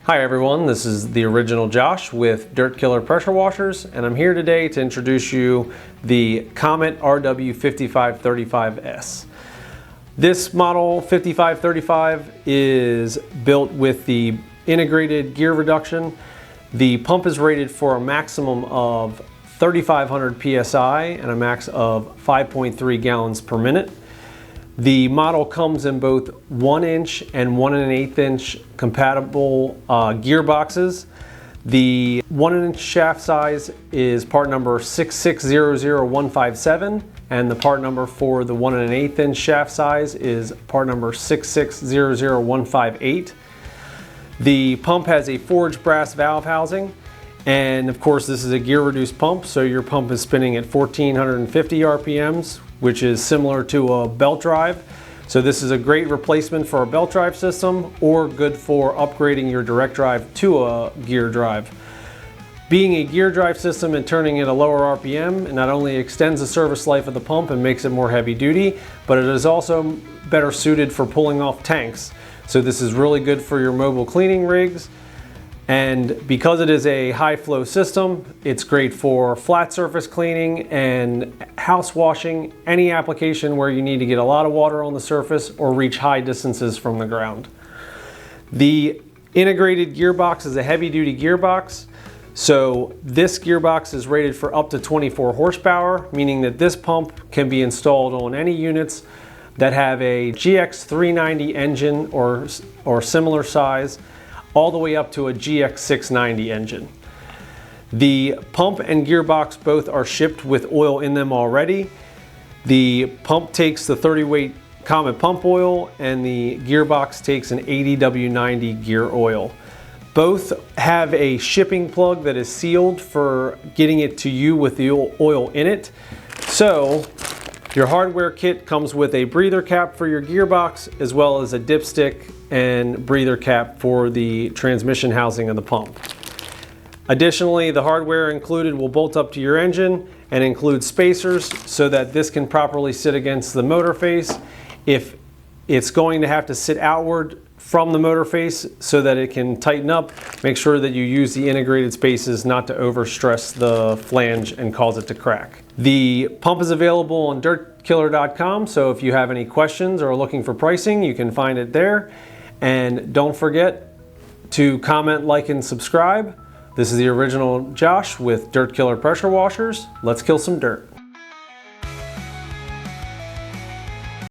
Hi everyone, this is the original Josh with Dirt Killer Pressure Washers, and I'm here today to introduce you the Comet RW5535S. This model 5535 is built with the integrated gear reduction. The pump is rated for a maximum of 3,500 psi and a max of 5.3 gallons per minute. The model comes in both 1 inch and 1 1/8 inch compatible gearboxes. The 1 inch shaft size is part number 6600157, and the part number for the 1 1/8 inch shaft size is part number 6600158. The pump has a forged brass valve housing, and of course this is a gear reduced pump, so your pump is spinning at 1450 RPMs, which is similar to a belt drive. So this is a great replacement for a belt drive system, or good for upgrading your direct drive to a gear drive. Being a gear drive system and turning at a lower RPM, it not only extends the service life of the pump and makes it more heavy duty, but it is also better suited for pulling off tanks. So this is really good for your mobile cleaning rigs. And because it is a high flow system, it's great for flat surface cleaning and house washing, any application where you need to get a lot of water on the surface or reach high distances from the ground. The integrated gearbox is a heavy duty gearbox. So this gearbox is rated for up to 24 horsepower, meaning that this pump can be installed on any units that have a GX390 engine or similar size, all the way up to a GX690 engine. The pump and gearbox both are shipped with oil in them already. The pump takes the 30 weight Comet pump oil, and the gearbox takes an 80W90 gear oil. Both have a shipping plug that is sealed for getting it to you with the oil in it. So your hardware kit comes with a breather cap for your gearbox, as well as a dipstick and breather cap for the transmission housing of the pump. Additionally, the hardware included will bolt up to your engine and include spacers so that this can properly sit against the motor face. If it's going to have to sit outward from the motor face so that it can tighten up, make sure that you use the integrated spaces not to overstress the flange and cause it to crack. The pump is available on dirtkiller.com, so if you have any questions or are looking for pricing, you can find it there. And don't forget to comment, like, and subscribe. This is the original Josh with Dirt Killer Pressure Washers. Let's kill some dirt.